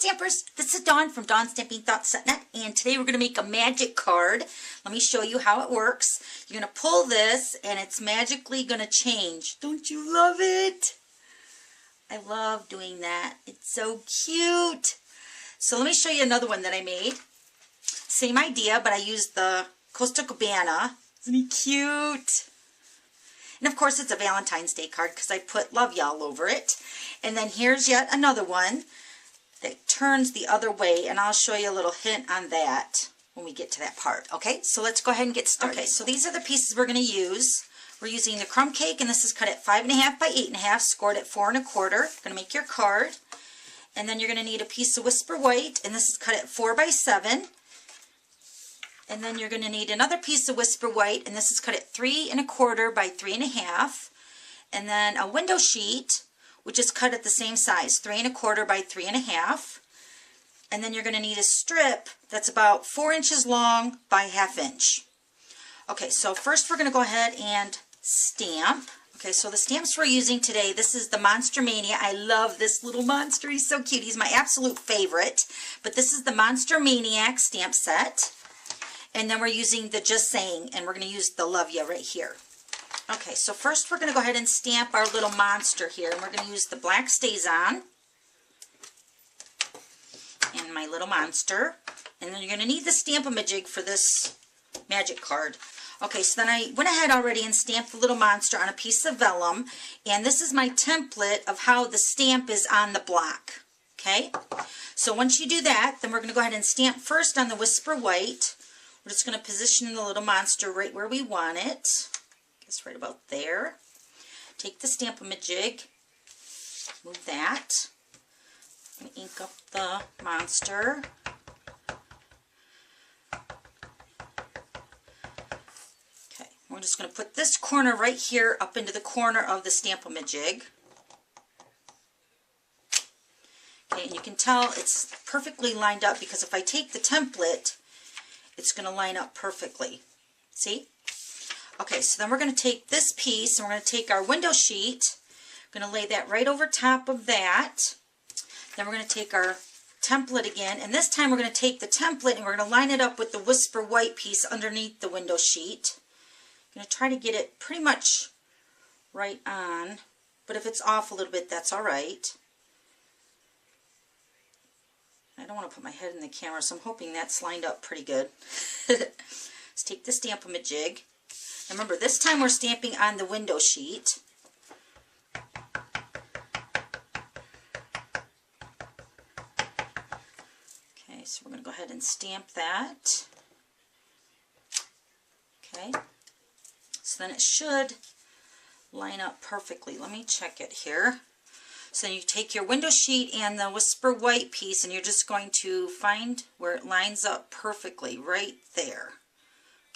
Stampers, this is Dawn from DawnStampingThoughts.net, and today we're going to make a magic card. Let me show you how it works. You're going to pull this and it's magically going to change. Don't you love it? I love doing that. It's so cute. So let me show you another one that I made. Same idea, but I used the Costa Cabana. Isn't he cute? And of course it's a Valentine's Day card because I put love y'all over it. And then here's yet another one that turns the other way, and I'll show you a little hint on that when we get to that part. Okay, so let's go ahead and get started. Okay, so these are the pieces we're going to use. We're using the crumb cake, and this is cut at 5.5 by 8.5, scored at 4 1/4. Going to make your card. And then you're going to need a piece of Whisper White, and this is cut at 4 by 7. And then you're going to need another piece of Whisper White, and this is cut at 3 1/4 by 3 1/2. And then a window sheet, which is cut at the same size, 3 1/4 by 3 1/2. And then you're going to need a strip that's about 4 inches long by 1/2 inch. Okay, so first we're going to go ahead and stamp. Okay, so the stamps we're using today, this is the Monster Mania. I love this little monster. He's so cute. He's my absolute favorite. But this is the Monster Maniac stamp set. And then we're using the Just Saying, and we're going to use the Love Ya right here. Okay, so first we're going to go ahead and stamp our little monster here. And we're going to use the black StazOn and my little monster. And then you're going to need the Stamp-A-Majig for this magic card. Okay, so then I went ahead already and stamped the little monster on a piece of vellum. And this is my template of how the stamp is on the block. Okay, so once you do that, then we're going to go ahead and stamp first on the Whisper White. We're just going to position the little monster right where we want it. I guess right about there. Take the Stamp-A-Majig, move that. I'm going to ink up the monster. Okay, we're just going to put this corner right here up into the corner of the Stamp-A-Majig. Okay, and you can tell it's perfectly lined up because if I take the template, it's going to line up perfectly. See? Okay, so then we're going to take this piece and we're going to take our window sheet. We're going to lay that right over top of that. Then we're going to take our template again, and this time we're going to take the template and we're going to line it up with the Whisper White piece underneath the window sheet. I'm going to try to get it pretty much right on, but if it's off a little bit, that's all right. I don't want to put my head in the camera, so I'm hoping that's lined up pretty good. Let's take the Stamp-A-Majig. Remember, this time we're stamping on the window sheet. Okay, so we're going to go ahead and stamp that. Okay, so then it should line up perfectly. Let me check it here. So you take your window sheet and the Whisper White piece, and you're just going to find where it lines up perfectly, right there.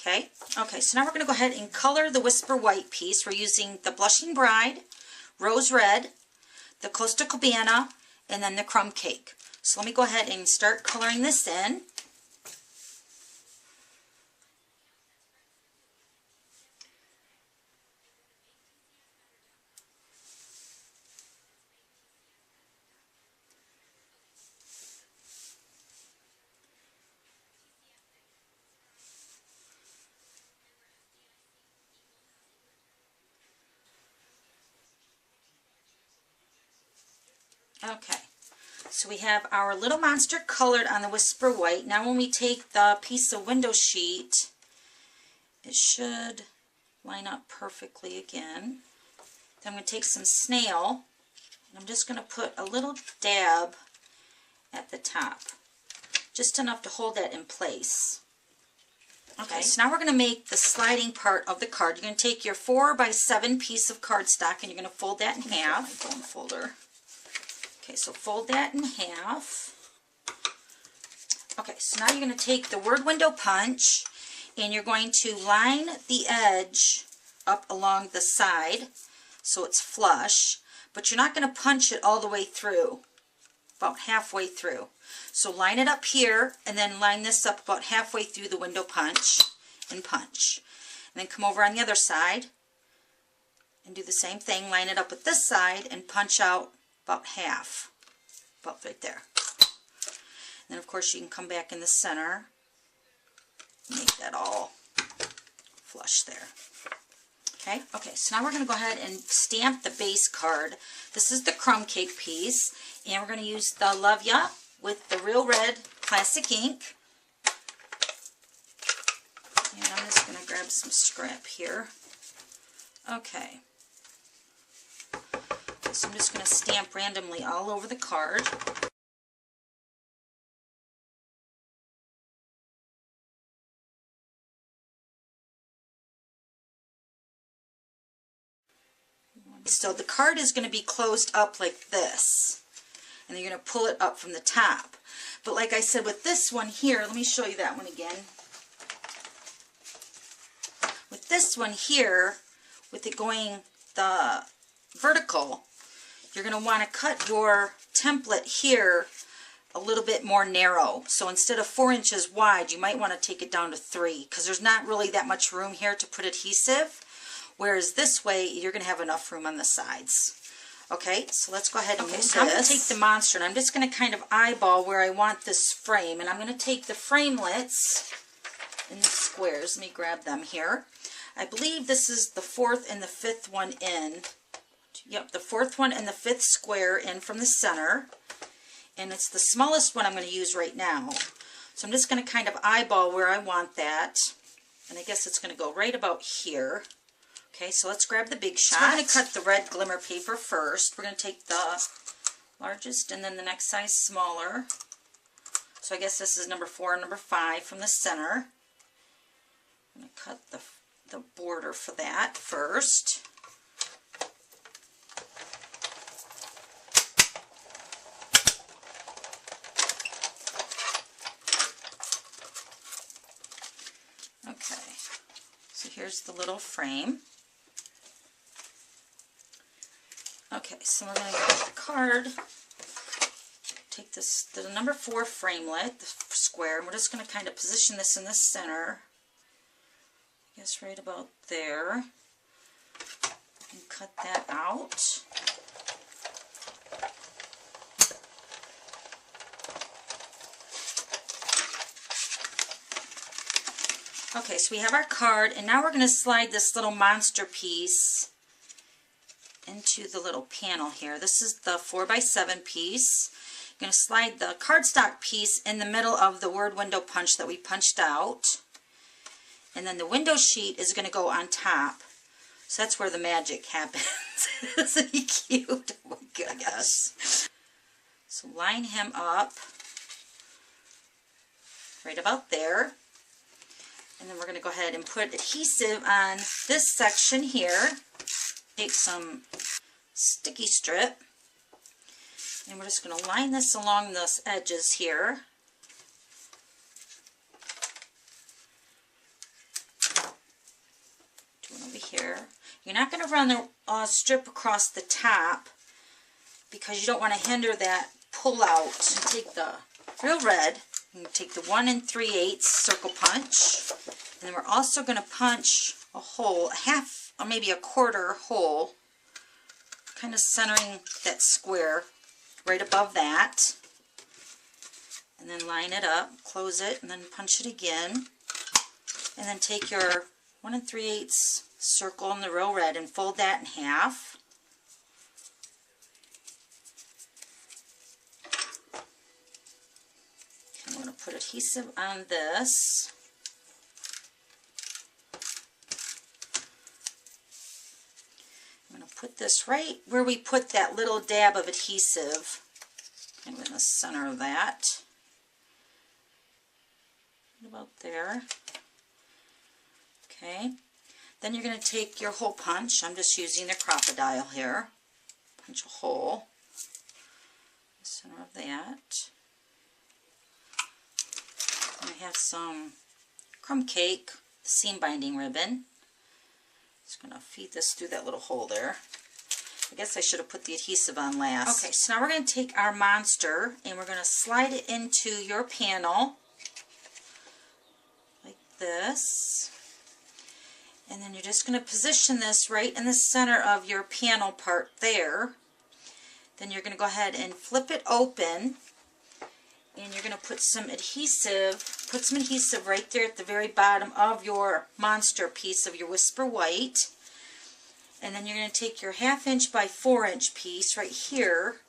Okay? Okay, so now we're going to go ahead and color the Whisper White piece. We're using the Blushing Bride, Rose Red, the Costa Cabana, and then the Crumb Cake. So let me go ahead and start coloring this in. Okay, so we have our little monster colored on the Whisper White. Now when we take the piece of window sheet, it should line up perfectly again. Then I'm going to take some snail, and I'm just going to put a little dab at the top, just enough to hold that in place. Okay, so now we're going to make the sliding part of the card. You're going to take your 4 by 7 piece of cardstock, and you're going to fold that in half. My bone folder. Okay, so fold that in half. Okay, so now you're going to take the word window punch, and you're going to line the edge up along the side so it's flush, but you're not going to punch it all the way through, about halfway through. So line it up here, and then line this up about halfway through the window punch, and punch. And then come over on the other side, and do the same thing, line it up with this side, and punch out about half, about right there. then of course you can come back in the center, make that all flush there. Okay, so now we're going to go ahead and stamp the base card. This is the crumb cake piece, and we're going to use the Love Ya with the Real Red plastic ink. And I'm just going to grab some scrap here. Okay. So I'm just going to stamp randomly all over the card. So the card is going to be closed up like this, and then you're going to pull it up from the top. But like I said with this one here, let me show you that one again. With this one here, with it going the vertical, you're going to want to cut your template here a little bit more narrow. So instead of 4 inches wide, you might want to take it down to 3, because there's not really that much room here to put adhesive. Whereas this way, you're going to have enough room on the sides. Okay, so let's go ahead and move so I'm going to take the monster, and I'm just going to kind of eyeball where I want this frame. And I'm going to take the framelets in the squares. Let me grab them here. I believe this is the 4th and the 5th one in. Yep, the 4th one and the 5th square in from the center. And it's the smallest one I'm going to use right now. So I'm just going to kind of eyeball where I want that. And I guess it's going to go right about here. Okay, so let's grab the big shot. So we're going to cut the red glimmer paper first. We're going to take the largest and then the next size smaller. So I guess this is number 4 and number 5 from the center. I'm going to cut the border for that first. Okay, so here's the little frame. Okay, so we're going to cut the card, take this, the number 4 framelit, the square, and we're just going to kind of position this in the center. I guess right about there. And cut that out. Okay, so we have our card, and now we're going to slide this little monster piece into the little panel here. This is the 4x7 piece. You're going to slide the cardstock piece in the middle of the word window punch that we punched out. And then the window sheet is going to go on top. So that's where the magic happens. Isn't he cute? Oh my goodness. So line him up right about there. And then we're going to go ahead and put adhesive on this section here. Take some sticky strip, and we're just going to line this along the edges here. Do one over here. You're not going to run the strip across the top because you don't want to hinder that pull out. And take the Real Red and take the 1 3/8 circle punch, and then we're also going to punch a hole, a half or maybe a quarter hole, kind of centering that square right above that, and then line it up, close it, and then punch it again, and then take your 1 3/8 circle in the Real Red and fold that in half. I'm going to put adhesive on this. Put this right where we put that little dab of adhesive, kind of in the center of that. About there. Okay. Then you're going to take your hole punch. I'm just using the crocodile here. Punch a hole in the center of that. And I have some crumb cake seam binding ribbon. Just going to feed this through that little hole there. I guess I should have put the adhesive on last. Okay, so now we're going to take our monster and we're going to slide it into your panel like this. And then you're just going to position this right in the center of your panel part there. Then you're going to go ahead and flip it open, And you're going to put some adhesive, right there at the very bottom of your monster piece of your Whisper White. And then you're going to take your 1/2 inch by 4 inch piece right here.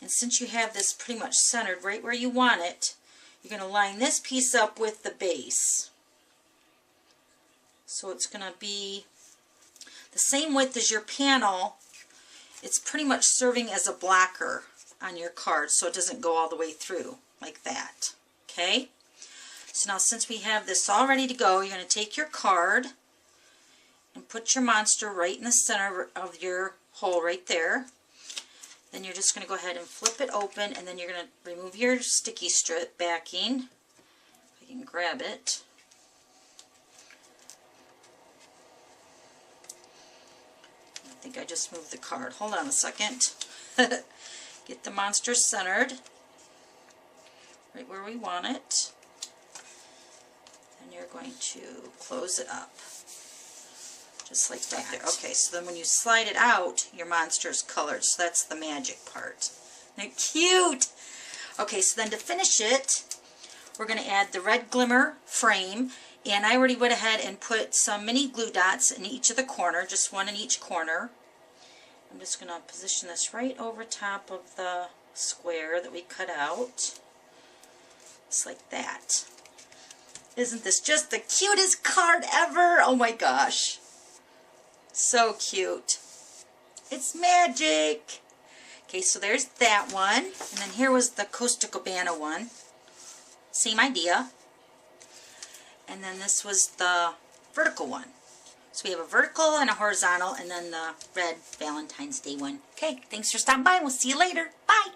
And since you have this pretty much centered right where you want it, you're going to line this piece up with the base. So it's going to be the same width as your panel. It's pretty much serving as a blocker on your card so it doesn't go all the way through like that. Okay? So now since we have this all ready to go, you're going to take your card and put your monster right in the center of your hole right there. Then you're just going to go ahead and flip it open, and then you're going to remove your sticky strip backing. If I can grab it. I think I just moved the card. Hold on a second. Get the monster centered right where we want it. And you're going to close it up. Just like that. Okay, so then when you slide it out, your monster's colored. So that's the magic part. Isn't it cute? Okay, so then to finish it, we're going to add the red glimmer frame. And I already went ahead and put some mini glue dots in each of the corner, just one in each corner. I'm just going to position this right over top of the square that we cut out. Just like that. Isn't this just the cutest card ever? Oh my gosh. So cute. It's magic. Okay, so there's that one. And then here was the Costa Cabana one. Same idea. And then this was the vertical one. So we have a vertical and a horizontal, and then the red Valentine's Day one. Okay, thanks for stopping by. We'll see you later. Bye.